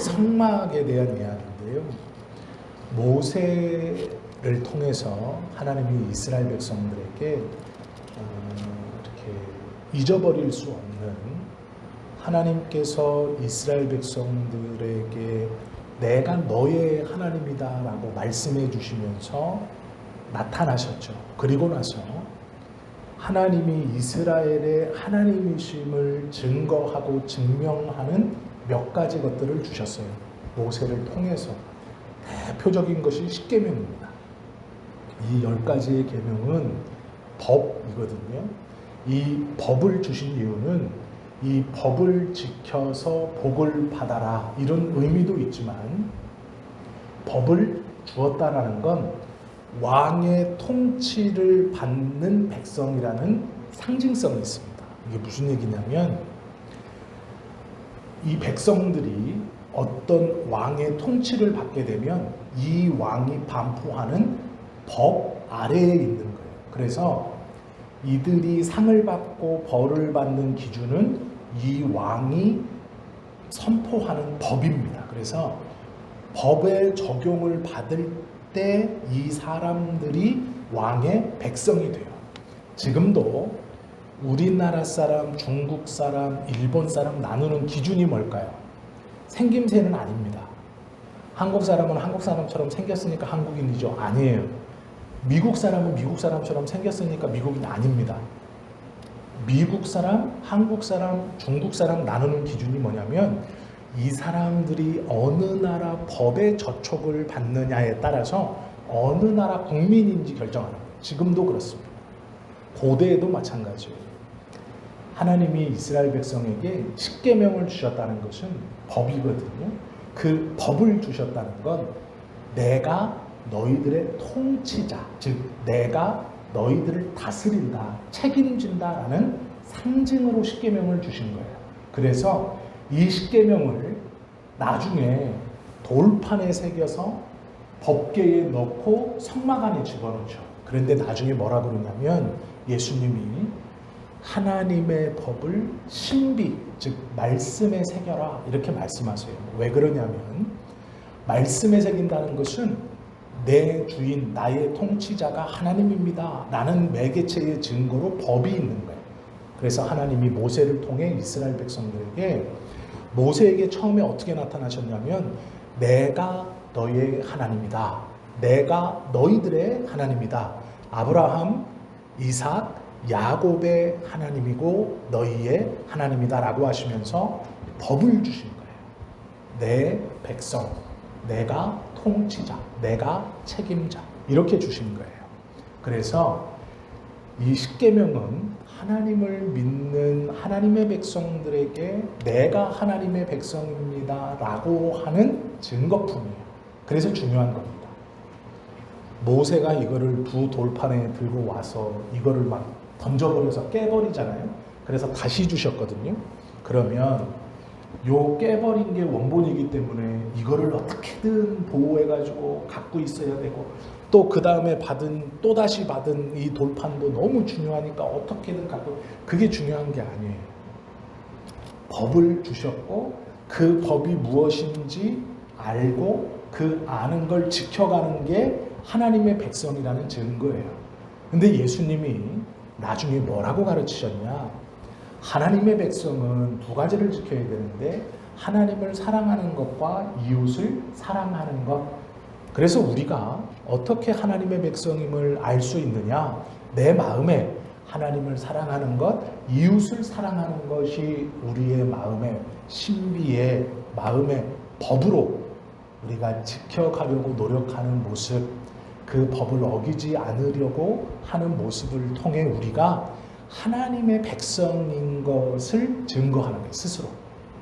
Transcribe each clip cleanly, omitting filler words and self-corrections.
성막에 대한 이야기인데요. 모세를 통해서 하나님이 이스라엘 백성들에게 이렇게 잊어버릴 수 없는, 하나님께서 이스라엘 백성들에게 내가 너의 하나님이다 라고 말씀해 주시면서 나타나셨죠. 그리고 나서 하나님이 이스라엘의 하나님이심을 증거하고 증명하는 몇 가지 것들을 주셨어요. 모세를 통해서. 대표적인 것이 십계명입니다. 이 10가지의 계명은 법이거든요. 이 법을 주신 이유는 이 법을 지켜서 복을 받아라, 이런 의미도 있지만, 법을 주었다라는 건 왕의 통치를 받는 백성이라는 상징성이 있습니다. 이게 무슨 얘기냐면, 이 백성들이 어떤 왕의 통치를 받게 되면 이 왕이 반포하는 법 아래에 있는 거예요. 그래서 이들이 상을 받고 벌을 받는 기준은 이 왕이 선포하는 법입니다. 그래서 법의 적용을 받을 때 이 사람들이 왕의 백성이 돼요. 지금도 우리나라 사람, 중국 사람, 일본 사람 나누는 기준이 뭘까요? 생김새는 아닙니다. 한국 사람은 한국 사람처럼 생겼으니까 한국인이죠. 아니에요. 미국 사람은 미국 사람처럼 생겼으니까 미국인 아닙니다. 미국 사람, 한국 사람, 중국 사람 나누는 기준이 뭐냐면, 이 사람들이 어느 나라 법의 저촉을 받느냐에 따라서 어느 나라 국민인지 결정하는 거예요. 지금도 그렇습니다. 고대에도 마찬가지예요. 하나님이 이스라엘 백성에게 십계명을 주셨다는 것은 법이거든요. 그 법을 주셨다는 건 내가 너희들의 통치자, 즉 내가 너희들을 다스린다, 책임진다라는 상징으로 십계명을 주신 거예요. 그래서 이 십계명을 나중에 돌판에 새겨서 법궤에 넣고 성막 안에 집어넣죠. 그런데 나중에 뭐라 그러냐면, 예수님이 하나님의 법을 신비, 즉 말씀에 새겨라, 이렇게 말씀하세요. 왜 그러냐면, 말씀에 새긴다는 것은 내 주인, 나의 통치자가 하나님입니다 라는 매개체의 증거로 법이 있는 거예요. 그래서 하나님이 모세를 통해 이스라엘 백성들에게, 모세에게 처음에 어떻게 나타나셨냐면, 내가 너의 하나님이다, 내가 너희들의 하나님이다, 아브라함, 이삭, 야곱의 하나님이고 너희의 하나님이다 라고 하시면서 법을 주신 거예요. 내 백성, 내가 통치자, 내가 책임자, 이렇게 주신 거예요. 그래서 이 십계명은 하나님을 믿는 하나님의 백성들에게 내가 하나님의 백성입니다 라고 하는 증거품이에요. 그래서 중요한 겁니다. 모세가 이거를 두 돌판에 들고 와서 이거를 막 던져버려서 깨버리잖아요. 그래서 다시 주셨거든요. 그러면 요 깨버린 게 원본이기 때문에 이거를 어떻게든 보호해가지고 갖고 있어야 되고, 또 그 다음에 또 다시 받은 이 돌판도 너무 중요하니까 어떻게든 갖고, 그게 중요한 게 아니에요. 법을 주셨고 그 법이 무엇인지 알고 그 아는 걸 지켜가는 게 하나님의 백성이라는 증거예요. 근데 예수님이 나중에 뭐라고 가르치셨냐? 하나님의 백성은 두 가지를 지켜야 되는데, 하나님을 사랑하는 것과 이웃을 사랑하는 것. 그래서 우리가 어떻게 하나님의 백성임을 알 수 있느냐? 내 마음에 하나님을 사랑하는 것, 이웃을 사랑하는 것이 우리의 마음의 신비의 마음의 법으로 우리가 지켜가려고 노력하는 모습, 그 법을 어기지 않으려고 하는 모습을 통해 우리가 하나님의 백성인 것을 증거하는 거예요. 스스로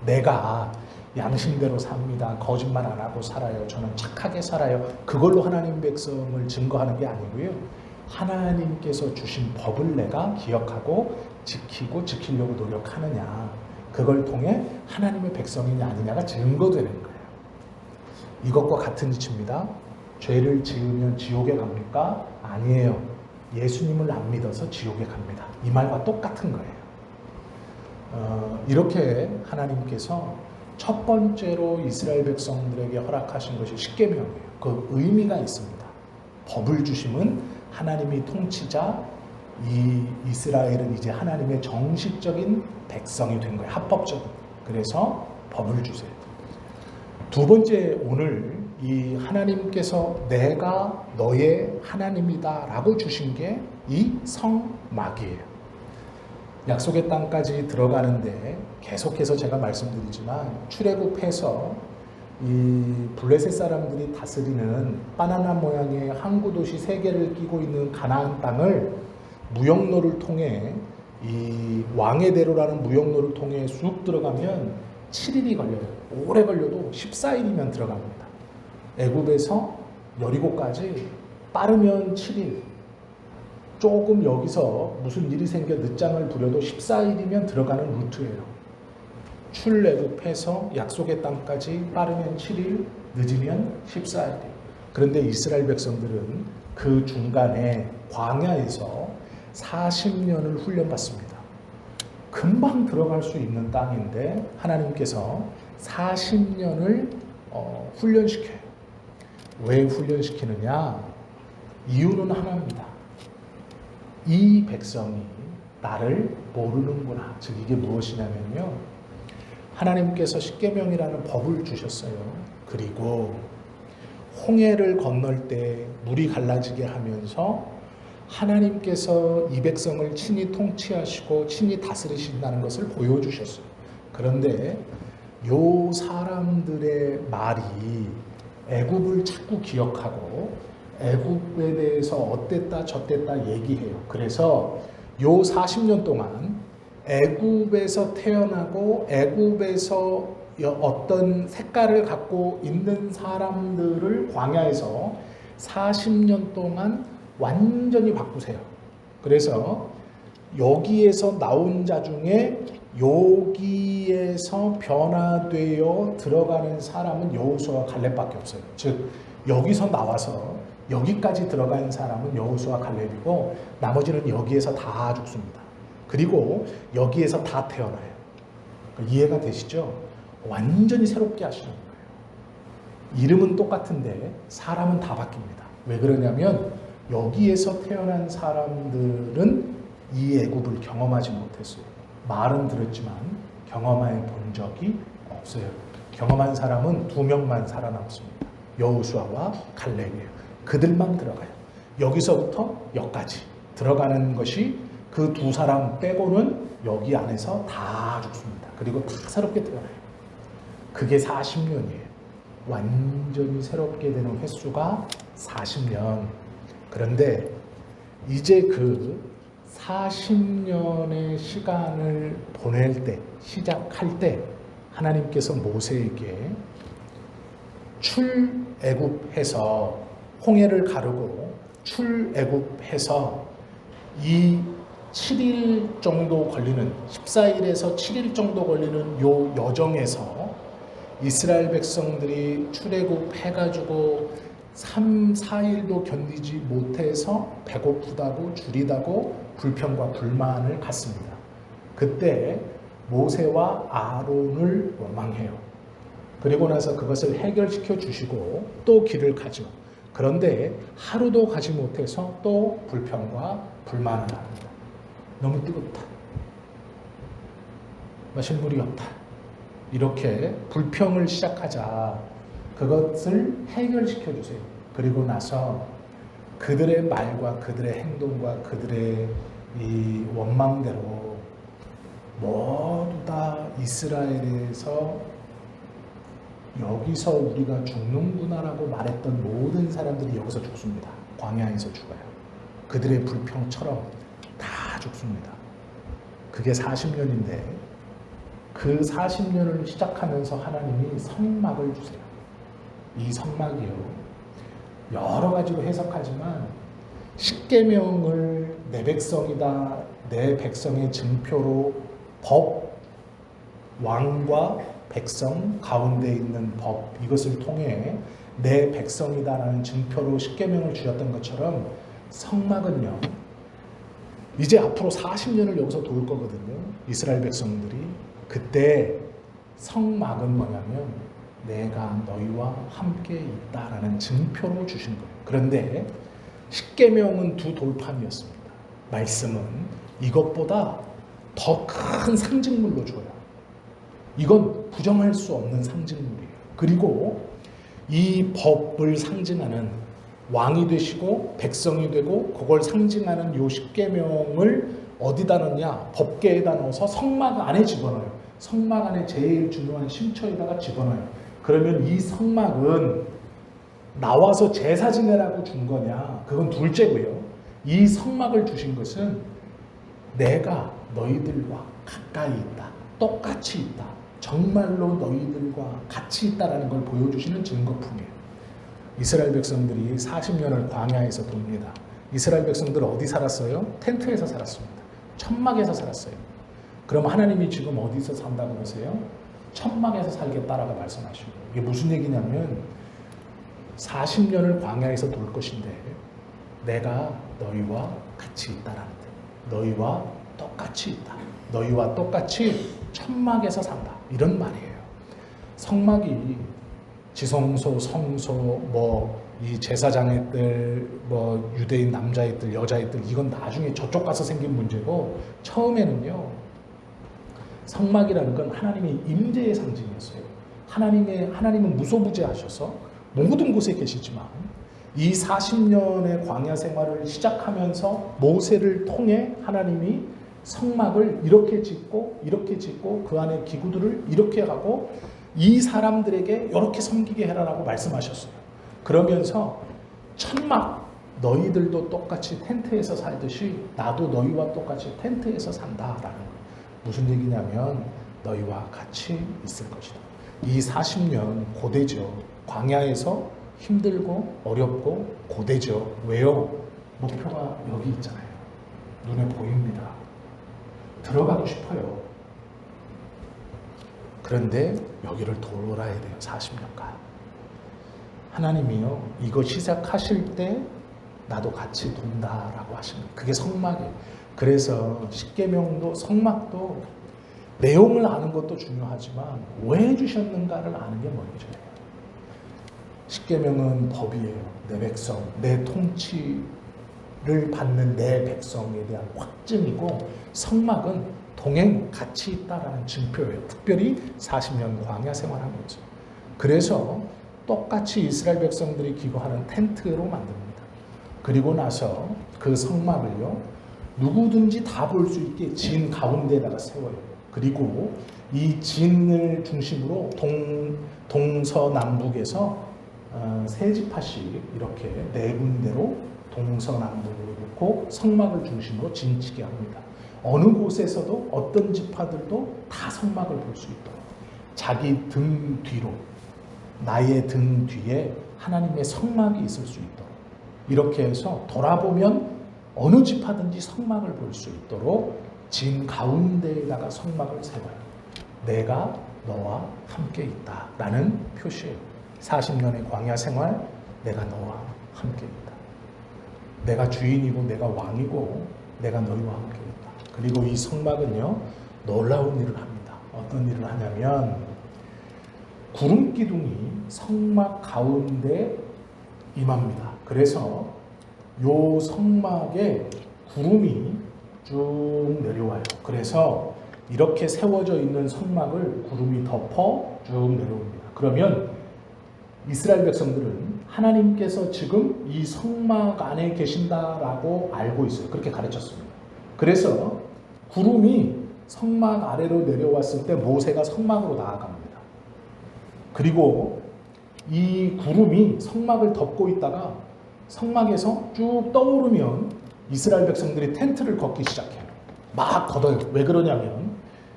내가 양심대로 삽니다, 거짓말 안 하고 살아요, 저는 착하게 살아요, 그걸로 하나님 백성을 증거하는 게 아니고요. 하나님께서 주신 법을 내가 기억하고 지키고 지키려고 노력하느냐, 그걸 통해 하나님의 백성이냐 아니냐가 증거되는 거예요. 이것과 같은 이치입니다. 죄를 지으면 지옥에 갑니까? 아니에요. 예수님을 안 믿어서 지옥에 갑니다. 이 말과 똑같은 거예요. 이렇게 하나님께서 첫 번째로 이스라엘 백성들에게 허락하신 것이 십계명이에요. 그 의미가 있습니다. 법을 주심은 하나님이 통치자, 이 이스라엘은 이제 하나님의 정식적인 백성이 된 거예요. 합법적인. 그래서 법을 주세요. 두 번째, 오늘 이 하나님께서 내가 너의 하나님이다 라고 주신 게 이 성막이에요. 약속의 땅까지 들어가는데 계속해서 제가 말씀드리지만 출애굽해서 이 블레셋 사람들이 다스리는 바나나 모양의 항구 도시 3개를 끼고 있는 가나안 땅을 무역로를 통해 이 왕의 대로라는 무역로를 통해 쑥 들어가면 7일이 걸려요. 오래 걸려도 14일이면 들어갑니다. 애굽에서 여리고까지 빠르면 7일, 조금 여기서 무슨 일이 생겨 늦장을 부려도 14일이면 들어가는 루트예요. 출애굽해서 약속의 땅까지 빠르면 7일, 늦으면 14일. 그런데 이스라엘 백성들은 그 중간에 광야에서 40년을 훈련받습니다. 금방 들어갈 수 있는 땅인데 하나님께서 40년을 훈련시켜요. 왜 훈련시키느냐? 이유는 하나입니다. 이 백성이 나를 모르는구나. 즉 이게 무엇이냐면요, 하나님께서 십계명이라는 법을 주셨어요. 그리고 홍해를 건널 때 물이 갈라지게 하면서 하나님께서 이 백성을 친히 통치하시고 친히 다스리신다는 것을 보여주셨어요. 그런데 요 사람들의 말이 애굽을 자꾸 기억하고 애굽에 대해서 어땠다 저땠다 얘기해요. 그래서 요 40년 동안 애굽에서 태어나고 애굽에서 어떤 색깔을 갖고 있는 사람들을 광야에서 40년 동안 완전히 바꾸세요. 그래서 여기에서 나온 자 중에 여기에서 변화되어 들어가는 사람은 여호수아와 갈렙밖에 없어요. 즉 여기서 나와서 여기까지 들어간 사람은 여호수아와 갈렙이고 나머지는 여기에서 다 죽습니다. 그리고 여기에서 다 태어나요. 이해가 되시죠? 완전히 새롭게 하시는 거예요. 이름은 똑같은데 사람은 다 바뀝니다. 왜 그러냐면 여기에서 태어난 사람들은 이 애굽을 경험하지 못했어요. 말은 들었지만 경험해 본 적이 없어요. 경험한 사람은 2명만 살아남습니다. 여호수아와 갈렙이에요. 그들만 들어가요. 여기서부터 여기까지 들어가는 것이 그 2사람 빼고는 여기 안에서 다 죽습니다. 그리고 다 새롭게 태어나요. 그게 40년이에요. 완전히 새롭게 되는 횟수가 40년. 그런데 이제 그 40년의 시간을 보낼 때, 시작할 때 하나님께서 모세에게 출애굽해서 홍해를 가르고 출애굽해서 이 7일 정도 걸리는 14일에서 7일 정도 걸리는 요 여정에서 이스라엘 백성들이 출애굽해가지고 3, 4일도 견디지 못해서 배고프다고 줄이다고 불평과 불만을 갖습니다. 그때 모세와 아론을 원망해요. 그리고 나서 그것을 해결시켜 주시고 또 길을 가죠. 그런데 하루도 가지 못해서 또 불평과 불만을 합니다. 너무 뜨겁다. 마실 물이 없다. 이렇게 불평을 시작하자 그것을 해결시켜 주세요. 그리고 나서 그들의 말과 그들의 행동과 그들의 이 원망대로 모두 다 이스라엘에서 여기서 우리가 죽는구나라고 말했던 모든 사람들이 여기서 죽습니다. 광야에서 죽어요. 그들의 불평처럼 다 죽습니다. 그게 40년인데 그 40년을 시작하면서 하나님이 성막을 주세요. 이 성막이요, 여러 가지로 해석하지만 십계명을 내 백성이다, 내 백성의 증표로 법, 왕과 백성 가운데 있는 법, 이것을 통해 내 백성이다라는 증표로 십계명을 주셨던 것처럼 성막은요, 이제 앞으로 40년을 여기서 도울 거거든요. 이스라엘 백성들이. 그때 성막은 뭐냐면 내가 너희와 함께 있다라는 증표로 주신 거예요. 그런데 십계명은 두 돌판이었습니다. 말씀은 이것보다 더 큰 상징물로 줘요. 이건 부정할 수 없는 상징물이에요. 그리고 이 법을 상징하는 왕이 되시고 백성이 되고 그걸 상징하는 요 십계명을 어디다 넣냐? 법궤에다 넣어서 성막 안에 집어넣어요. 성막 안에 제일 중요한 심처에다가 집어넣어요. 그러면 이 성막은 나와서 제사 지내라고 준 거냐? 그건 둘째고요. 이 성막을 주신 것은 내가 너희들과 가까이 있다. 똑같이 있다. 정말로 너희들과 같이 있다라는 걸 보여주시는 증거품이에요. 이스라엘 백성들이 40년을 광야에서 돕니다. 이스라엘 백성들 어디 살았어요? 텐트에서 살았습니다. 천막에서 살았어요. 그럼 하나님이 지금 어디서 산다 그러세요? 천막에서 살겠다라고 말씀하시고, 이게 무슨 얘기냐면 40년을 광야에서 돌 것인데 내가 너희와 같이 있다라는 데, 너희와 똑같이 있다. 너희와 똑같이 천막에서 산다. 이런 말이에요. 성막이 지성소, 성소, 이 제사장애들, 유대인 남자애들, 여자애들, 이건 나중에 저쪽 가서 생긴 문제고, 처음에는요, 성막이라는 건 하나님의 임재의 상징이었어요. 하나님은 무소부재하셔서 모든 곳에 계시지만, 이 40년의 광야 생활을 시작하면서 모세를 통해 하나님이 성막을 이렇게 짓고 그 안에 기구들을 이렇게 하고 이 사람들에게 이렇게 섬기게 해라라고 말씀하셨어요. 그러면서 천막, 너희들도 똑같이 텐트에서 살듯이 나도 너희와 똑같이 텐트에서 산다라는 거예요. 무슨 얘기냐면 너희와 같이 있을 것이다. 이 40년 고되죠. 광야에서 힘들고 어렵고 고되죠. 왜요? 목표가 여기 있잖아요. 눈에 보입니다. 들어가고 싶어요. 그런데 여기를 돌아야 돼요. 40년간. 하나님이요, 이거 시작하실 때 나도 같이 돈다라고 하시는 거예요. 그게 성막이에요. 그래서 십계명도 성막도 내용을 아는 것도 중요하지만 왜 주셨는가를 아는 게 먼저예요. 십계명은 법이에요. 내 백성, 내 통치를 받는 내 백성에 대한 확증이고, 성막은 동행 같이 있다라는 증표예요. 특별히 40년 광야 생활하면서. 그래서 똑같이 이스라엘 백성들이 기거하는 텐트로 만듭니다. 그리고 나서 그 성막을요, 누구든지 다 볼 수 있게 진 가운데에다가 세워요. 그리고 이 진을 중심으로 동서남북에서 세 지파씩 이렇게 네 군데로 동서남북으로 놓고 성막을 중심으로 진치게 합니다. 어느 곳에서도 어떤 지파들도 다 성막을 볼 수 있도록, 자기 등 뒤로, 나의 등 뒤에 하나님의 성막이 있을 수 있도록, 이렇게 해서 돌아보면 어느 지파든지 성막을 볼 수 있도록 진 가운데에다가 성막을 세워요. 내가 너와 함께 있다라는 표시예요. 40년의 광야 생활, 내가 너와 함께 있다. 내가 주인이고 내가 왕이고 내가 너희와 함께 있다. 그리고 이 성막은요, 놀라운 일을 합니다. 어떤 일을 하냐면 구름 기둥이 성막 가운데 임합니다. 그래서 요 성막에 구름이 쭉 내려와요. 그래서 이렇게 세워져 있는 성막을 구름이 덮어 쭉 내려옵니다. 그러면 이스라엘 백성들은 하나님께서 지금 이 성막 안에 계신다라고 알고 있어요. 그렇게 가르쳤습니다. 그래서 구름이 성막 아래로 내려왔을 때 모세가 성막으로 나아갑니다. 그리고 이 구름이 성막을 덮고 있다가 성막에서 쭉 떠오르면 이스라엘 백성들이 텐트를 걷기 시작해요. 막 걷어요. 왜 그러냐면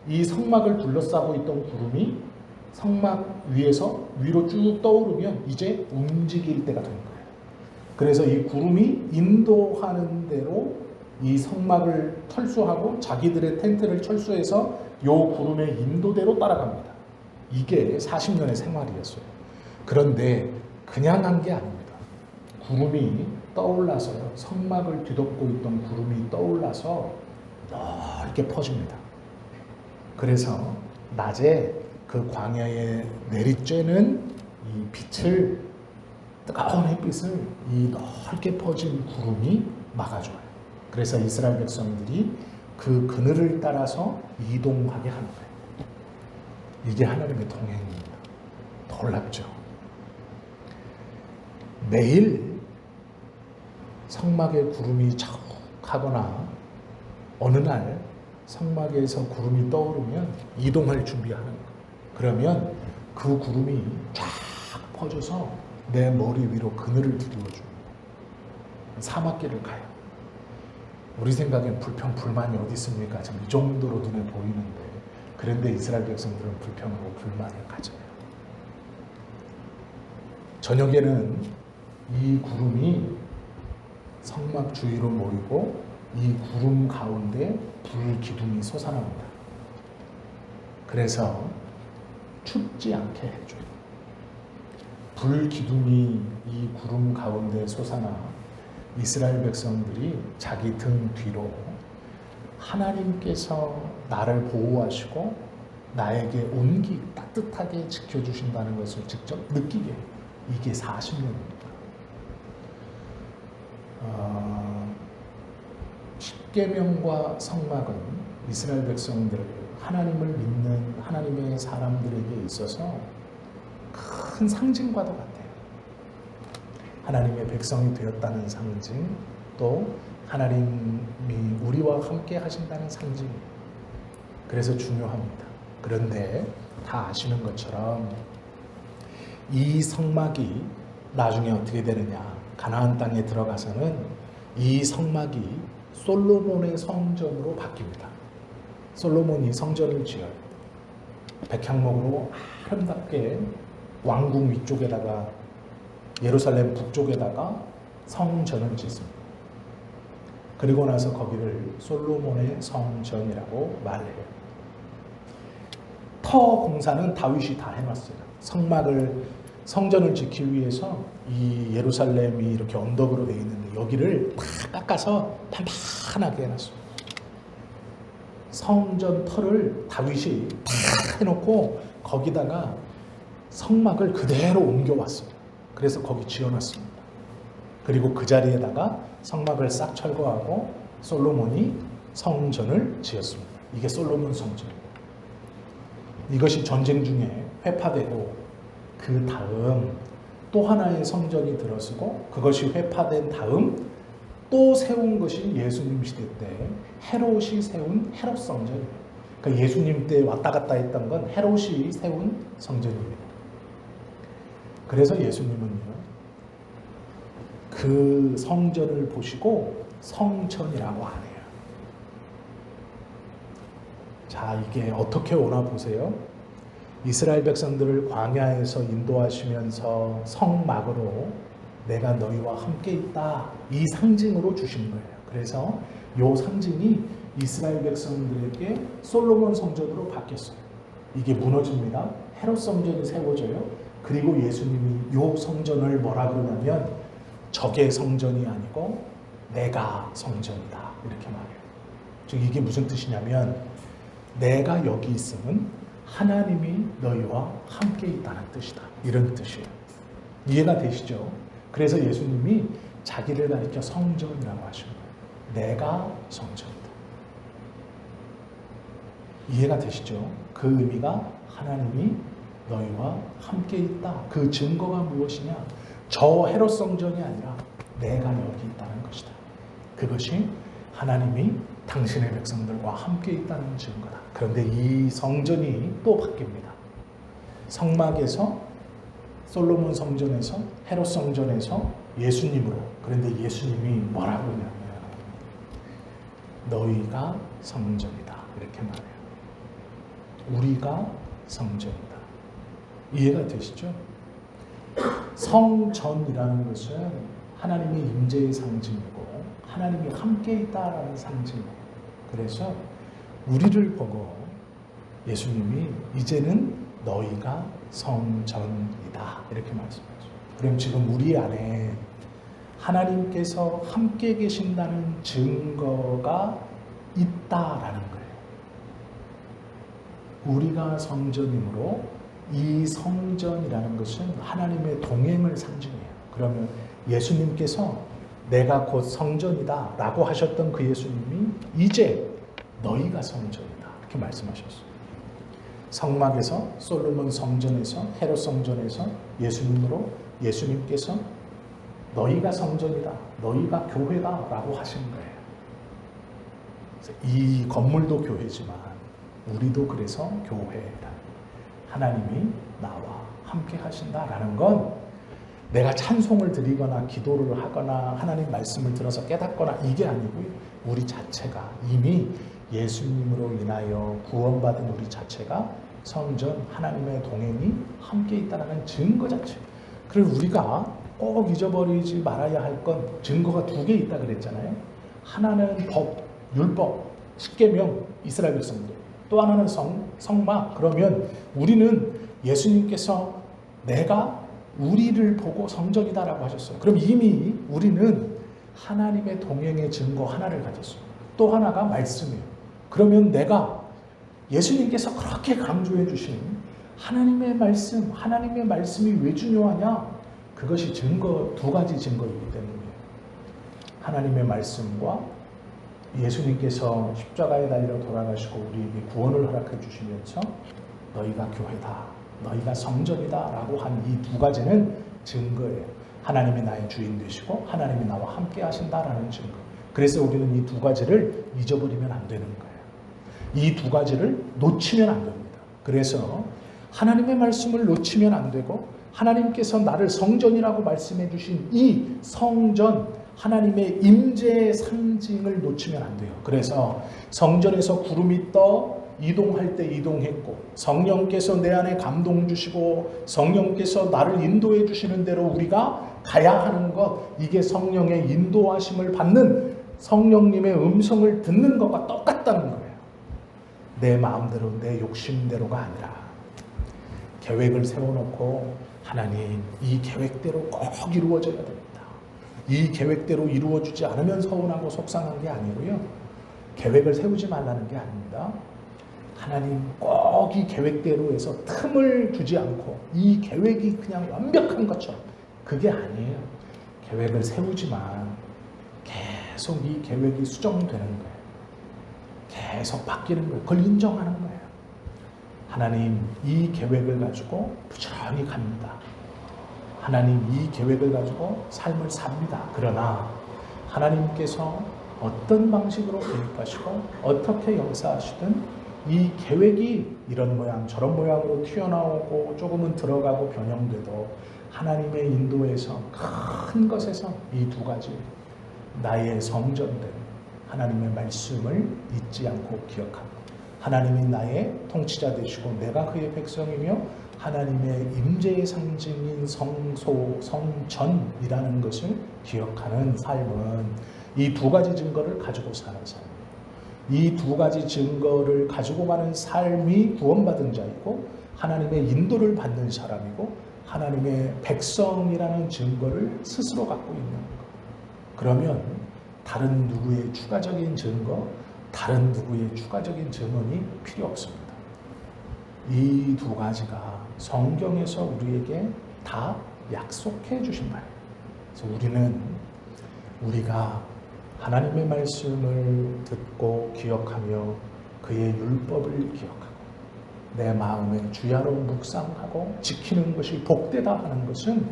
이 성막을 둘러싸고 있던 구름이 성막 위에서 위로 쭉 떠오르면 이제 움직일 때가 된 거예요. 그래서 이 구름이 인도하는 대로 이 성막을 철수하고 자기들의 텐트를 철수해서 요 구름의 인도대로 따라갑니다. 이게 40년의 생활이었어요. 그런데 그냥 한 게 아닙니다. 구름이 떠올라서요, 성막을 뒤덮고 있던 구름이 떠올라서 넓게 퍼집니다. 그래서 낮에 그 광야에 내리쬐는 이 빛을, 뜨거운 햇빛을 이 넓게 퍼진 구름이 막아줘요. 그래서 이스라엘 백성들이 그 그늘을 따라서 이동하게 하는 거예요. 이게 하나님의 동행입니다. 놀랍죠? 매일 성막에 구름이 자욱하거나 어느 날 성막에서 구름이 떠오르면 이동할 준비하는 거예요. 그러면 그 구름이 쫙 퍼져서 내 머리 위로 그늘을 드리워줍니다. 사막길을 가요. 우리 생각엔 불평, 불만이 어디 있습니까? 지금 이 정도로 눈에 보이는데, 그런데 이스라엘 백성들은 불평하고 불만을 가져요. 저녁에는 이 구름이 성막 주위로 모이고 이 구름 가운데 불 기둥이 솟아납니다. 그래서 춥지 않게 해줘요. 불 기둥이 이 구름 가운데 솟아나 이스라엘 백성들이 자기 등 뒤로 하나님께서 나를 보호하시고 나에게 온기 따뜻하게 지켜주신다는 것을 직접 느끼게 해요. 이게 40년입니다. 십계명과 성막은 이스라엘 백성들, 하나님을 믿는 하나님의 사람들에게 있어서 큰 상징과도 같아요. 하나님의 백성이 되었다는 상징, 또 하나님이 우리와 함께 하신다는 상징. 그래서 중요합니다. 그런데 다 아시는 것처럼 이 성막이 나중에 어떻게 되느냐, 가나안 땅에 들어가서는 이 성막이 솔로몬의 성전으로 바뀝니다. 솔로몬이 성전을 지어요. 백향목으로 아름답게 왕궁 위쪽에다가 예루살렘 북쪽에다가 성전을 짓습니다. 그리고 나서 거기를 솔로몬의 성전이라고 말해요. 터 공사는 다윗이 다 해놨어요. 성전을 짓기 위해서 이 예루살렘이 이렇게 언덕으로 되어 있는데 여기를 다 깎아서 판판하게 해놨어요. 성전 터를 다윗이 다 해놓고 거기다가 성막을 그대로 옮겨왔어요. 그래서 거기 지어놨습니다. 그리고 그 자리에다가 성막을 싹 철거하고 솔로몬이 성전을 지었습니다. 이게 솔로몬 성전입니다. 이것이 전쟁 중에 회파되고 그 다음 또 하나의 성전이 들어서고 그것이 회파된 다음 또 세운 것이 예수님 시대 때 헤롯이 세운 헤롯 성전입니다. 그러니까 예수님 때 왔다 갔다 했던 건 헤롯이 세운 성전입니다. 그래서 예수님은요, 그 성전을 보시고 성전이라고 안 해요. 자, 이게 어떻게 오나 보세요. 이스라엘 백성들을 광야에서 인도하시면서 성막으로 내가 너희와 함께 있다, 이 상징으로 주신 거예요. 그래서 이 상징이 이스라엘 백성들에게 솔로몬 성전으로 바뀌었어요. 이게 무너집니다. 헤롯 성전이 세워져요. 그리고 예수님이 이 성전을 뭐라 그러냐면 적의 성전이 아니고 내가 성전이다, 이렇게 말해요. 즉 이게 무슨 뜻이냐면 내가 여기 있음은 하나님이 너희와 함께 있다는 뜻이다, 이런 뜻이에요. 이해가 되시죠? 그래서 예수님이 자기를 가리켜 성전이라고 하신 거예요. 내가 성전이다. 이해가 되시죠? 그 의미가 하나님이 너희와 함께 있다. 그 증거가 무엇이냐? 저 헤롯 성전이 아니라 내가 여기 있다는 것이다. 그것이 하나님이 당신의 백성들과 함께 있다는 증거다. 그런데 이 성전이 또 바뀝니다. 성막에서, 솔로몬 성전에서, 헤롯 성전에서 예수님으로. 그런데 예수님이 뭐라고 하냐면 너희가 성전이다, 이렇게 말해요. 우리가 성전이다. 이해가 되시죠? 성전이라는 것은 하나님의 임재의 상징이고 하나님이 함께 있다라는 상징이에요. 그래서 우리를 보고 예수님이 이제는 너희가 성전이다, 이렇게 말씀하죠. 그럼 지금 우리 안에 하나님께서 함께 계신다는 증거가 있다라는 거예요. 우리가 성전이므로 이 성전이라는 것은 하나님의 동행을 상징해요. 그러면 예수님께서 내가 곧 성전이다 라고 하셨던 그 예수님이 이제 너희가 성전이다 이렇게 말씀하셨어요. 성막에서, 솔로몬 성전에서, 헤롯 성전에서 예수님께서 너희가 성전이다, 너희가 교회다 라고 하신 거예요. 이 건물도 교회지만 우리도 그래서 교회다. 하나님이 나와 함께 하신다라는 건 내가 찬송을 드리거나 기도를 하거나 하나님 말씀을 들어서 깨닫거나 이게 아니고요. 우리 자체가 이미 예수님으로 인하여 구원받은 우리 자체가 성전 하나님의 동행이 함께 있다는 증거 자체. 그리고 우리가 꼭 잊어버리지 말아야 할 건 증거가 두 개 있다 그랬잖아요. 하나는 법, 율법, 십계명, 이스라엘 백성들. 또 하나는 성막. 그러면 우리는 예수님께서 내가 우리를 보고 성전이다라고 하셨어요. 그럼 이미 우리는 하나님의 동행의 증거 하나를 가졌어요. 또 하나가 말씀이에요. 그러면 내가 예수님께서 그렇게 강조해 주신 하나님의 말씀이 왜 중요하냐? 그것이 두 가지 증거이기 때문이에요. 하나님의 말씀과 예수님께서 십자가에 달려 돌아가시고 우리에게 구원을 허락해 주시면서 너희가 교회다, 너희가 성전이다 라고 한 이 두 가지는 증거예요. 하나님이 나의 주인 되시고 하나님이 나와 함께 하신다라는 증거. 그래서 우리는 이 두 가지를 잊어버리면 안 되는 거예요. 이 두 가지를 놓치면 안 됩니다. 그래서 하나님의 말씀을 놓치면 안 되고 하나님께서 나를 성전이라고 말씀해 주신 이 성전, 하나님의 임재의 상징을 놓치면 안 돼요. 그래서 성전에서 구름이 떠 이동할 때 이동했고 성령께서 내 안에 감동 주시고 성령께서 나를 인도해 주시는 대로 우리가 가야 하는 것, 이게 성령의 인도하심을 받는 성령님의 음성을 듣는 것과 똑같다는 거예요. 내 마음대로 내 욕심대로가 아니라 계획을 세워놓고 하나님 이 계획대로 꼭 이루어져야 됩니다. 이 계획대로 이루어지지 않으면 서운하고 속상한 게 아니고요. 계획을 세우지 말라는 게 아닙니다. 하나님 꼭 이 계획대로 해서 틈을 두지 않고 이 계획이 그냥 완벽한 것처럼, 그게 아니에요. 계획을 세우지만 계속 이 계획이 수정되는 거예요. 계속 바뀌는 거예요. 그걸 인정하는 거예요. 하나님 이 계획을 가지고 부지런히 갑니다. 하나님 이 계획을 가지고 삶을 삽니다. 그러나 하나님께서 어떤 방식으로 계획하시고 어떻게 역사하시든 이 계획이 이런 모양 저런 모양으로 튀어나오고 조금은 들어가고 변형돼도 하나님의 인도에서 큰 것에서 이 두 가지 나의 성전된 하나님의 말씀을 잊지 않고 기억합니다. 하나님이 나의 통치자 되시고 내가 그의 백성이며 하나님의 임재의 상징인 성전이라는 것을 기억하는 삶은 이 두 가지 증거를 가지고 사는 삶. 이 두 가지 증거를 가지고 가는 삶이 구원받은 자이고 하나님의 인도를 받는 사람이고 하나님의 백성이라는 증거를 스스로 갖고 있는 것. 그러면 다른 누구의 추가적인 증거, 다른 누구의 추가적인 증언이 필요 없습니다. 이 두 가지가 성경에서 우리에게 다 약속해 주신 말이에요. 그래서 우리가 하나님의 말씀을 듣고 기억하며 그의 율법을 기억하고 내 마음에 주야로 묵상하고 지키는 것이 복되다 하는 것은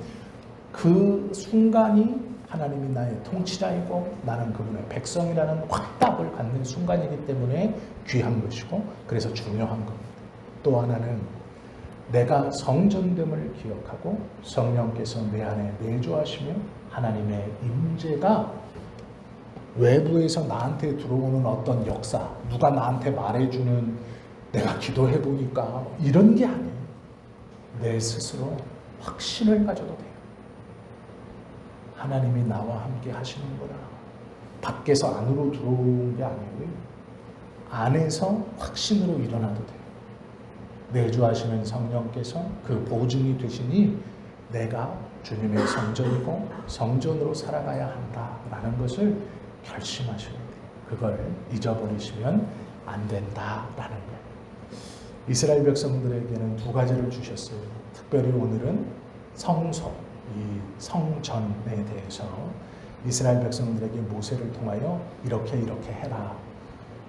그 순간이 하나님이 나의 통치자이고 나는 그분의 백성이라는 확답을 갖는 순간이기 때문에 귀한 것이고 그래서 중요한 겁니다. 또 하나는 내가 성전됨을 기억하고 성령께서 내 안에 내주하시며 하나님의 임재가 외부에서 나한테 들어오는 어떤 역사, 누가 나한테 말해주는 내가 기도해 보니까 이런 게 아니에요. 내 스스로 확신을 가져도 돼요. 하나님이 나와 함께 하시는구나. 밖에서 안으로 들어오는 게 아니고요. 안에서 확신으로 일어나도 돼요. 내주하시는 성령께서 그 보증이 되시니 내가 주님의 성전이고 성전으로 살아가야 한다라는 것을 결심하셔야 돼요. 그걸 잊어버리시면 안 된다라는 거예요. 이스라엘 백성들에게는 두 가지를 주셨어요. 특별히 오늘은 성소, 이 성전에 대해서 이스라엘 백성들에게 모세를 통하여 이렇게 해라.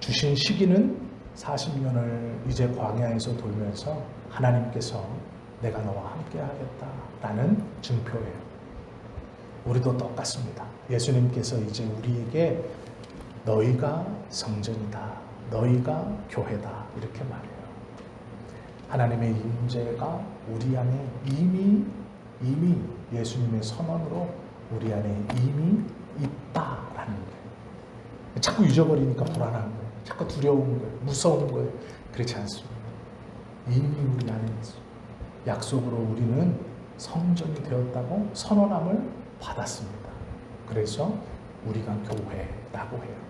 주신 시기는 40년을 이제 광야에서 돌면서 하나님께서 내가 너와 함께 하겠다라는 증표예요. 우리도 똑같습니다. 예수님께서 이제 우리에게 너희가 성전이다, 너희가 교회다 이렇게 말해요. 하나님의 임재가 우리 안에 이미 예수님의 선언으로 우리 안에 이미 있다라는 거예요. 자꾸 잊어버리니까 불안한 거예요. 자꾸 두려운 거예요. 무서운 거예요. 그렇지 않습니다. 이미 우리 안에 있어요. 약속으로 우리는 성전이 되었다고 선언함을 받았습니다. 그래서 우리가 교회라고 해요.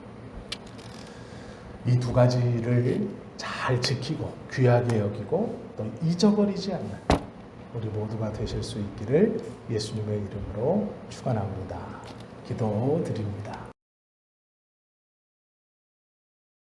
이 두 가지를 잘 지키고 귀하게 여기고 또 잊어버리지 않는 우리 모두가 되실 수 있기를 예수님의 이름으로 축원합니다. 기도드립니다.